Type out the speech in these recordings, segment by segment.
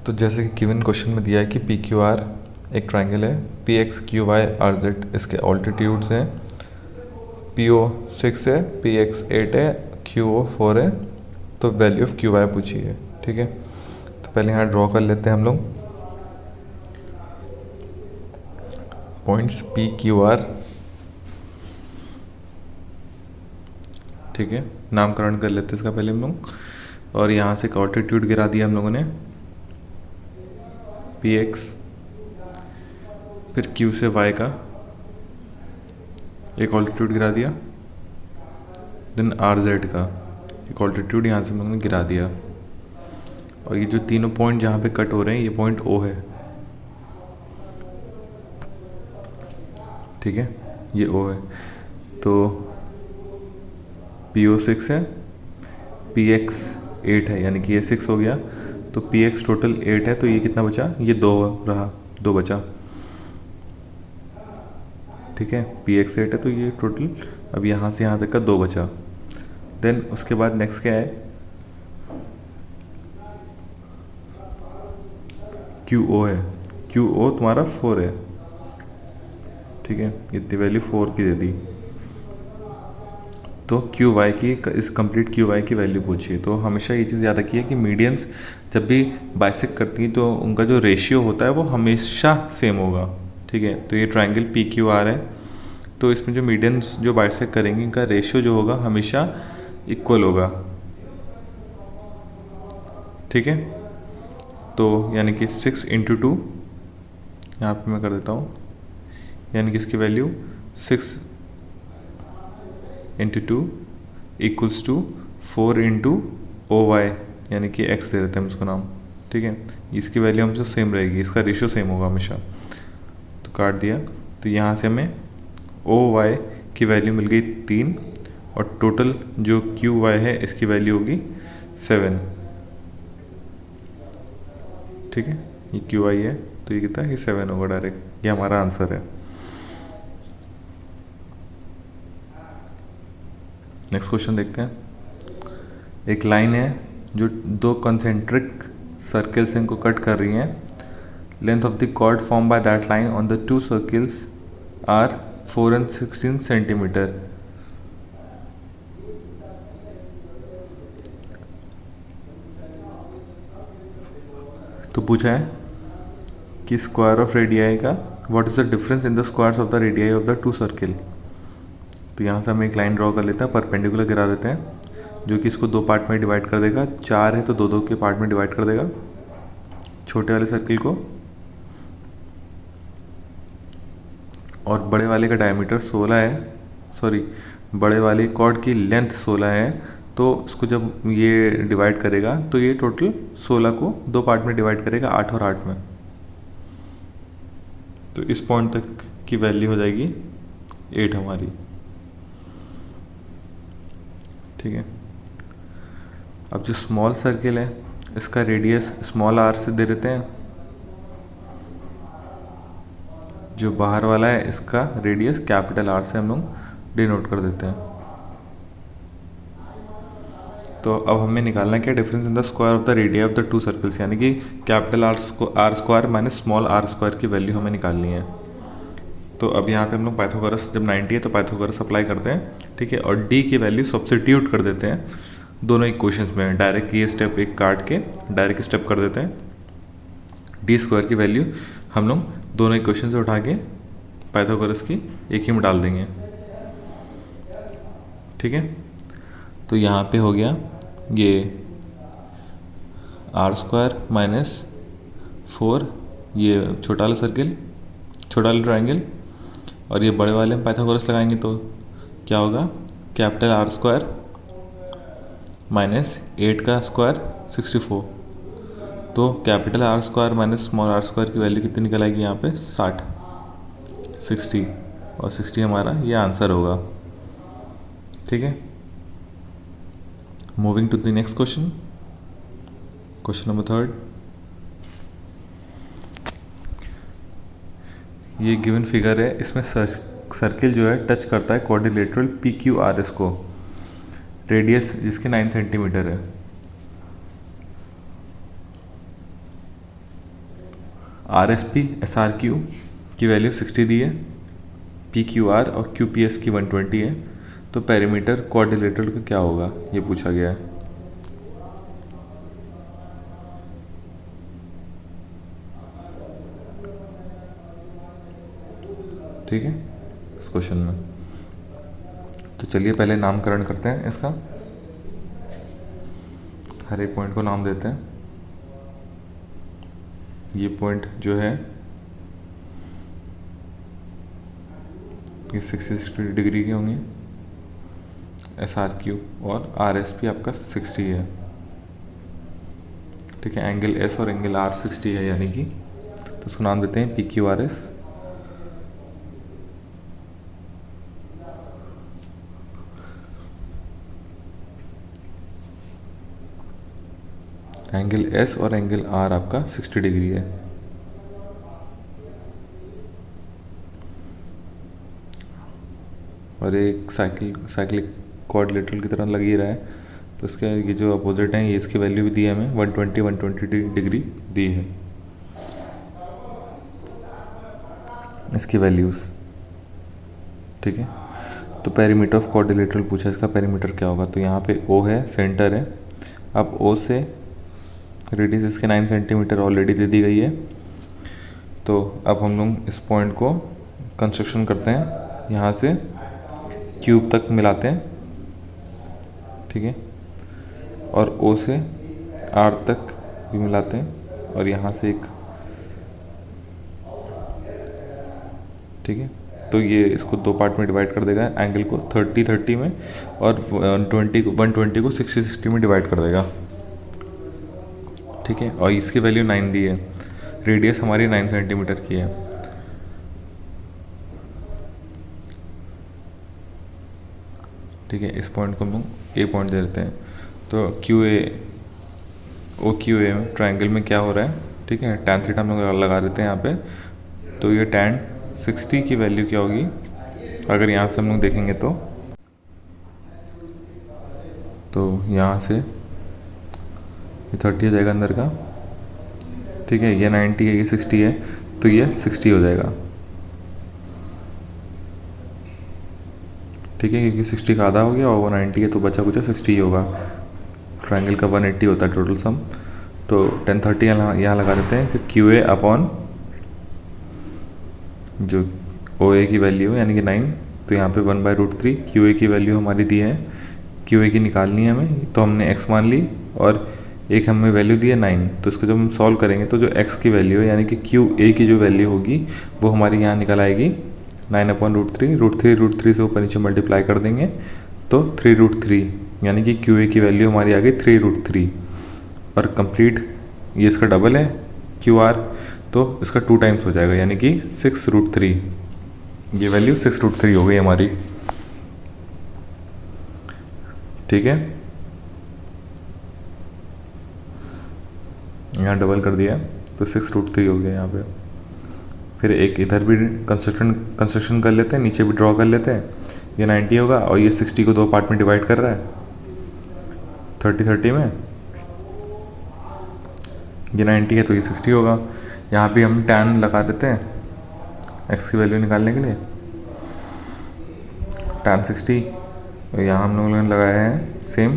तो जैसे कि गिवन क्वेश्चन में दिया है कि पी क्यू आर एक ट्राइंगल है, P X Q Y R Z इसके ऑल्टीट्यूड्स हैं, पी ओ 6 है, पी एक्स 8 है, क्यू ओ 4 है, तो वैल्यू ऑफ क्यू वाई पूछी है। ठीक है, तो पहले यहाँ ड्रॉ कर लेते हैं हम लोग पॉइंट्स पी क्यू आर। ठीक है, नामकरण कर लेते हैं इसका पहले हम लोग, और यहाँ से एक ऑल्टीट्यूड गिरा दिया हम लोगों ने पी एक्स, फिर क्यू से वाई का एक ऑल्टीट्यूड गिरा दिया, देन आर जेड का एक ऑल्टीट्यूड यहाँ से हम लोगों ने गिरा दिया, और ये जो तीनों पॉइंट जहाँ पे कट हो रहे हैं ये पॉइंट ओ है। ठीक है, ये ओ है, तो पी ओ 6 है, पी एक्स 8 है, यानी कि ये 6 हो गया, तो पी एक्स टोटल 8 है, तो ये कितना बचा, ये 2 रहा, 2 बचा। ठीक है, पी एक्स 8 है तो ये टोटल अब यहाँ से यहाँ तक का 2 बचा। देन उसके बाद नेक्स्ट क्या है, क्यू ओ है, क्यू ओ तुम्हारा 4 है। ठीक है, इतनी वैल्यू 4 की दे दी, तो क्यू वाई की इस कंप्लीट क्यू वाई की वैल्यू पूछिए। तो हमेशा ये चीज़ याद रखिए कि मीडियंस जब भी बाइसेक्ट करती हैं तो उनका जो रेशियो होता है वो हमेशा सेम होगा। ठीक है, तो ये ट्राइंगल पी क्यू आर है, तो इसमें जो मीडियंस जो बाइसेक्ट करेंगे इनका रेशियो जो होगा हमेशा इक्वल होगा। ठीक है, तो यानी कि 6 इंटू 2, यहाँ पर मैं कर देता हूँ, यानी कि इसकी value 6 into 2 equals to 4 into O Y, यानी कि एक्स दे देते हैं हम इसको नाम। ठीक है, इसकी वैल्यू हमसे सेम रहेगी, इसका रेशियो सेम होगा हमेशा, तो काट दिया। तो यहाँ से हमें ओ वाई की वैल्यू मिल गई 3, और टोटल जो क्यू वाई है इसकी वैल्यू होगी 7। ठीक है, ये क्यू वाई है तो ये कितना है, ये 7 होगा डायरेक्ट, ये हमारा आंसर है। नेक्स्ट क्वेश्चन देखते हैं। एक लाइन है जो 2 कंसेंट्रिक सर्कल्स इनको कट कर रही हैं। Length of the chord form by that line on the 2 circles are 4 and 16 centimetre. तो पूछा है कि स्क्वायर ऑफ रेडियाई का what is the difference in the squares of the radii of the 2 circle. तो यहाँ से हम एक लाइन ड्रॉ कर लेते हैं, परपेंडिकुलर गिरा देते हैं, जो कि इसको 2 पार्ट में डिवाइड कर देगा। 4 है तो 2-2 के पार्ट में डिवाइड कर देगा छोटे वाले सर्किल को, और बड़े वाले का डायमीटर 16 है, सॉरी बड़े वाले कॉर्ड की लेंथ 16 है, तो इसको जब ये डिवाइड करेगा तो ये टोटल 16 को 2 पार्ट में डिवाइड करेगा, 8 और 8 में। तो इस पॉइंट तक की वैल्यू हो जाएगी 8 हमारी। ठीक है, अब जो स्मॉल सर्किल है इसका रेडियस स्मॉल आर से दे देते हैं, जो बाहर वाला है इसका रेडियस कैपिटल आर से हम लोग डिनोट कर देते हैं। तो अब हमें निकालना क्या, difference in the square of the radii of the 2 circles, यानी कि capital R square minus small R square की वैल्यू हमें निकालनी है। तो अब यहाँ पे हम लोग पाइथागोरस, जब 90 है तो पाइथागोरस अप्लाई करते हैं। ठीक है, और डी की वैल्यू सब्स्टिट्यूट कर देते हैं दोनों इक्वेशंस में। डायरेक्ट ये स्टेप एक काट के डायरेक्ट स्टेप कर देते हैं। डी स्क्वायर की वैल्यू हम लोग दोनों इक्वेशन से उठा के पाइथागोरस की एक ही में डाल देंगे। ठीक है, तो यहाँ पे हो गया ये आर स्क्वायर माइनस 4, ये छोटा वाला सर्किल, छोटा वाला ट्राइंगल, और ये बड़े वाले में पाइथागोरस लगाएंगे तो क्या होगा, कैपिटल आर स्क्वायर माइनस 8 का स्क्वायर 64। तो capital R square minus small R square की वैल्यू कितनी निकल आएगी यहाँ पे, 60, और 60 हमारा ये आंसर होगा। ठीक है, moving to the next question, question number 3। ये गिवन फिगर है, इसमें सर्किल जो है टच करता है quadrilateral P Q R S को, रेडियस जिसके 9 सेंटीमीटर है। RSP SRQ की वैल्यू 60 दी है, PQR और QPS की 120 है, तो पेरीमीटर क्वाड्रिलेटरल का क्या होगा ये पूछा गया है। ठीक है इस क्वेश्चन में। तो चलिए पहले नामकरण करते हैं इसका, हर एक पॉइंट को नाम देते हैं। ये पॉइंट जो है ये 60 डिग्री के होंगे, SRQ, और RSP आपका 60 है। ठीक है, एंगल S और एंगल R 60 है, यानी कि तो इसको नाम देते हैं PQRS। एंगल S और एंगल R आपका 60 डिग्री है। और एक साइक्लिक क्वाड्रिलेटरल की तरह लग ही रहा है, तो इसका ये जो अपोजिट है ये इसकी वैल्यू भी दी है हमें, 120 डिग्री दी है इसकी वैल्यूज़। ठीक है, तो पेरीमीटर ऑफ क्वाड्रिलेटरल पूछा, इसका पेरीमीटर क्या होगा। तो यहाँ पे O है, सेंटर है। अब O से रेडियस इसके 9 सेंटीमीटर ऑलरेडी दे दी गई है। तो अब हम लोग इस पॉइंट को कंस्ट्रक्शन करते हैं, यहाँ से क्यूब तक मिलाते हैं। ठीक है, और O से R तक भी मिलाते हैं, और यहाँ से एक, ठीक है, तो ये इसको दो पार्ट में डिवाइड कर देगा, एंगल को 30 में, और 120 को 60 में डिवाइड कर देगा। ठीक है, और इसकी वैल्यू 9 दी है, रेडियस हमारी 9 सेंटीमीटर की है। ठीक है, इस पॉइंट को हम लोग A पॉइंट दे देते हैं। तो OQA में ट्रायंगल में क्या हो रहा है, ठीक है, tan थीटा हम लोग लगा देते हैं यहाँ पे। तो ये tan 60 की वैल्यू क्या होगी, अगर यहाँ से हम लोग देखेंगे तो यहाँ से ये 30 हो जाएगा अंदर का। ठीक है, ये 90 है, ये 60 है, तो ये 60 हो जाएगा। ठीक है, क्योंकि 60 का आधा हो गया और वो 90 है, तो बचा कुछ 60 ही होगा। ट्रायंगल का 180 होता है टोटल सम। तो 1030 यहाँ लगा देते हैं कि QA अपॉन जो OA की वैल्यू है यानी कि 9, तो यहाँ पे 1/√3 QA की वैल्यू हमारी दी है, QA की निकालनी है हमें, तो हमने x मान ली और एक हमें वैल्यू दी है 9। तो इसको जब हम सॉल्व करेंगे तो जो x की वैल्यू है यानी कि QA की जो वैल्यू होगी वो हमारी यहाँ निकल आएगी 9/√3। √3 से ऊपर नीचे मल्टीप्लाई कर देंगे तो 3√3, यानी कि QA की वैल्यू हमारी आ गई 3√3। और कंप्लीट ये इसका डबल है QR, तो इसका 2 टाइम्स हो जाएगा, यानी कि 6√3। ये वैल्यू 6√3 हो गई हमारी। ठीक है, यहाँ डबल कर दिया तो 6√3 हो गया यहाँ पे। फिर एक इधर भी कंस्ट्रक्शन कर लेते हैं, नीचे भी ड्रॉ कर लेते हैं। ये 90 होगा और ये 60 को दो पार्ट में डिवाइड कर रहा है 30 में। ये 90 है तो ये 60 होगा। यहाँ भी हम tan लगा देते हैं x की वैल्यू निकालने के लिए, tan 60। और यहाँ हम लोगों ने लगाया है सेम,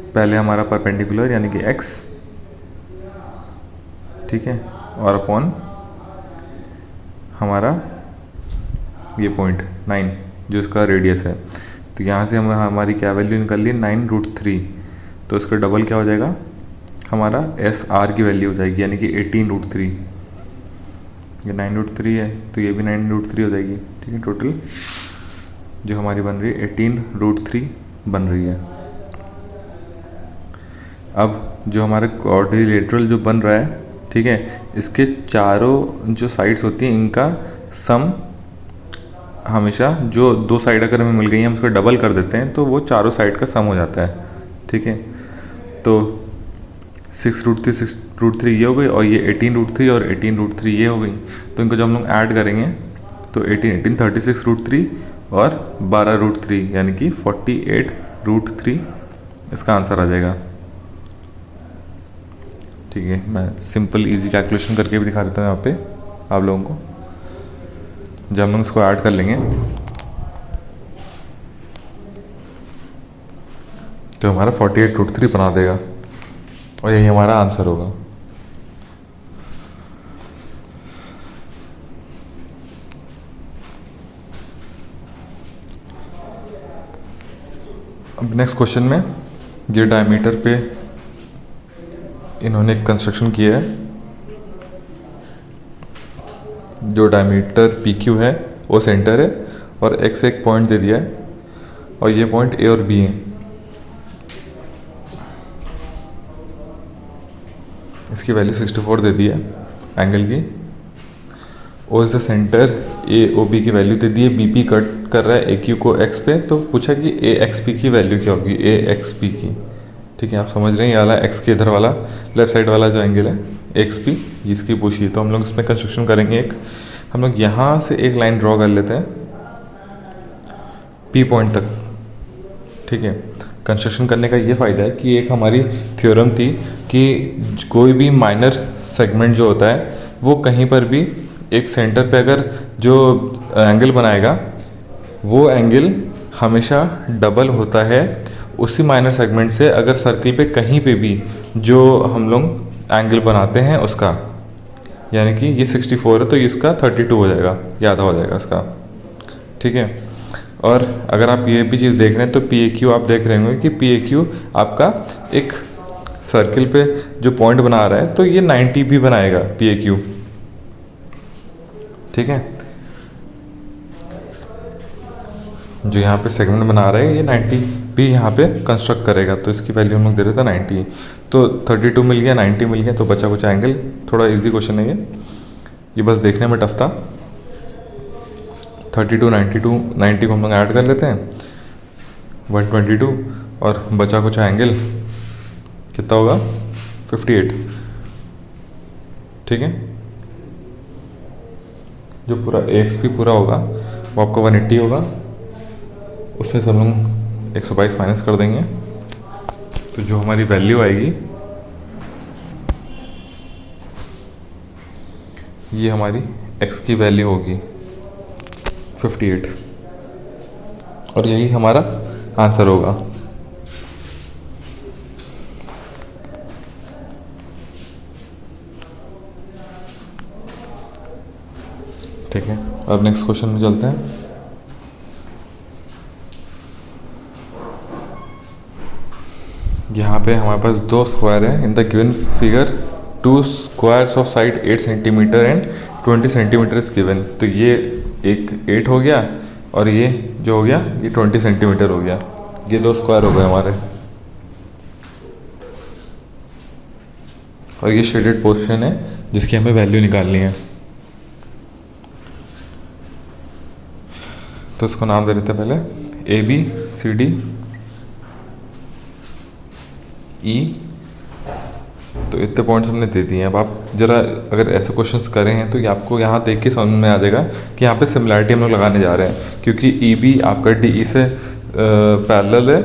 पहले हमारा परपेंडिकुलर यानी कि x, ठीक है, और अपॉन हमारा ये पॉइंट 9 जो इसका रेडियस है। तो यहाँ से हम हमारी क्या वैल्यू निकल ली 9√3, तो इसका डबल क्या हो जाएगा हमारा SR की वैल्यू हो जाएगी, यानी कि 18√3। ये 9√3 है तो ये भी 9√3 हो जाएगी। ठीक है, टोटल जो हमारी बन रही है 18√3 बन रही है। अब जो हमारा क्वाड्रिलेटरल जो बन रहा है, ठीक है, इसके चारों जो साइड्स होती हैं इनका सम हमेशा, जो दो साइड अगर हमें मिल गई हैं हम उसको डबल कर देते हैं तो वो चारों साइड का सम हो जाता है। ठीक है, तो 6√3 ये हो गई और ये 18√3 और 18√3 ये हो गई। तो इनको जब हम लोग ऐड करेंगे तो 18 36√3 और 12√3 यानी कि 48√3 इसका आंसर आ जाएगा। ठीक है, मैं सिंपल इजी कैलकुलेशन करके भी दिखा देता हूँ यहाँ पे आप लोगों को। जब हम इसको ऐड कर लेंगे तो हमारा 48√3 बना देगा और यही हमारा आंसर होगा। अब नेक्स्ट क्वेश्चन में ये डायमीटर पे इन्होंने एक कंस्ट्रक्शन किया है। जो डायमीटर PQ है वो सेंटर है और X एक पॉइंट दे दिया है और ये पॉइंट A और B है। इसकी वैल्यू 64 दे दी है एंगल की। और इस सेंटर AOB की वैल्यू दे दी है, BP कट कर रहा है AQ को X पे, तो पूछा कि AXP की वैल्यू क्या होगी, AXP की। ठीक है, आप समझ रहे हैं, ये वाला X के इधर वाला लेफ्ट साइड वाला जो एंगल है AXP, इसकी पूछी है। तो हम लोग इसमें कंस्ट्रक्शन करेंगे। हम लोग यहाँ से एक लाइन ड्रॉ कर लेते हैं P पॉइंट तक। ठीक है, कंस्ट्रक्शन करने का ये फ़ायदा है कि एक हमारी थ्योरम थी कि कोई भी माइनर सेगमेंट जो होता है वो कहीं पर भी एक सेंटर पे अगर जो एंगल बनाएगा वो एंगल हमेशा डबल होता है उसी माइनर सेगमेंट से अगर सर्किल पे कहीं पे भी जो हम लोग एंगल बनाते हैं उसका। यानी कि ये 64 है तो इसका 32 हो जाएगा, ज़्यादा हो जाएगा इसका। ठीक है, और अगर आप ये भी चीज़ देख रहे हैं तो PAQ आप देख रहे होंगे कि PAQ आपका एक सर्किल पे जो पॉइंट बना रहा है तो ये 90 भी बनाएगा PAQ। ठीक है, जो यहाँ पे सेगमेंट बना रहा है ये 90 भी यहाँ पे कंस्ट्रक्ट करेगा। तो इसकी वैल्यू हम लोग दे रहे थे 90, तो 32 मिल गया, 90 मिल गया, तो बचा कुछ एंगल। थोड़ा इजी क्वेश्चन है ये बस देखने में टफ था। 32, 92, 90 को हम लोग ऐड कर लेते हैं 122 और बचा कुछ एंगल कितना होगा 58। ठीक है, जो पूरा AXP पूरा होगा वो आपको 180 होगा, उसमें से हम लोग 122 माइनस कर देंगे तो जो हमारी वैल्यू आएगी ये हमारी X की वैल्यू होगी 58 और यही हमारा आंसर होगा। ठीक है, अब नेक्स्ट क्वेश्चन में चलते हैं। यहाँ पे हमारे पास दो स्क्वायर हैं। In the given figure 2 squares of side 8 centimetre and 20 centimetre is given. तो ये एक 8 हो गया और ये जो हो गया ये 20 सेंटीमीटर हो गया। ये दो स्क्वायर हो गए हमारे और ये शेडेड पोर्शन है जिसकी हमें वैल्यू निकालनी है। तो इसको नाम दे देते हैं पहले ABCD E। तो इतने पॉइंट्स हमने दे दिए हैं। अब आप ज़रा अगर ऐसे क्वेश्चंस करें हैं तो ये आपको यहाँ देख के समझ में आ जाएगा कि यहाँ पे सिमिलरिटी हम लोग लगाने जा रहे हैं, क्योंकि EB आपका DE से पैरेलल है।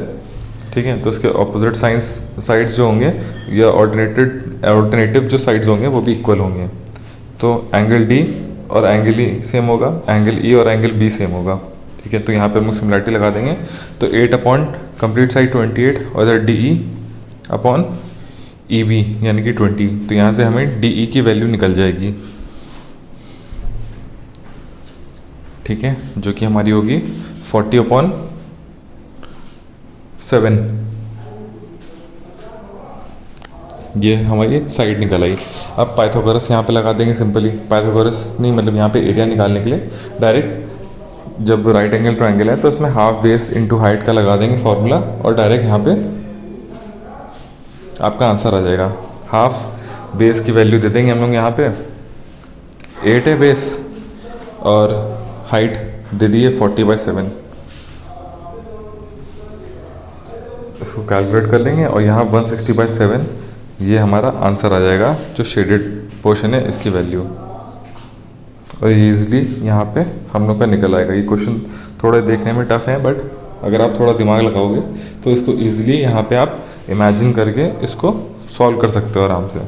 ठीक है, तो उसके ऑपोजिट साइड्स जो होंगे या ऑल्टरनेटिव जो साइड्स होंगे वो भी इक्वल होंगे। तो एंगल D और एंगल E सेम होगा, एंगल E और एंगल B सेम होगा। ठीक है, तो यहाँ पे हम लोग सिमिलरिटी लगा देंगे। तो 8 अपॉन कंप्लीट साइड 28 और इधर DE अपॉन EB यानी कि 20। तो यहाँ से हमें DE की वैल्यू निकल जाएगी। ठीक है, जो कि हमारी होगी 40/7। ये हमारी साइड निकल आई। अब पाइथागोरस यहाँ पे लगा देंगे सिंपली। पाइथागोरस नहीं, मतलब यहाँ पे एरिया निकालने के लिए डायरेक्ट जब राइट एंगल ट्रायंगल है तो उसमें हाफ बेस इनटू हाइट का लगा देंगे फॉर्मूला और डायरेक्ट यहाँ पे आपका आंसर आ जाएगा। हाफ बेस की वैल्यू दे देंगे हम लोग यहाँ पे 8 है बेस और हाइट दे दी है 40/7। इसको कैलकुलेट कर लेंगे और यहाँ 160/7 ये हमारा आंसर आ जाएगा जो शेडेड पोर्शन है इसकी वैल्यू। और ये ईजिली यहाँ पे हम लोग का निकल आएगा। ये क्वेश्चन थोड़ा देखने में टफ है, बट अगर आप थोड़ा दिमाग लगाओगे तो इसको ईजिली यहाँ पे आप इमेजिन करके इसको सॉल्व कर सकते हो आराम से।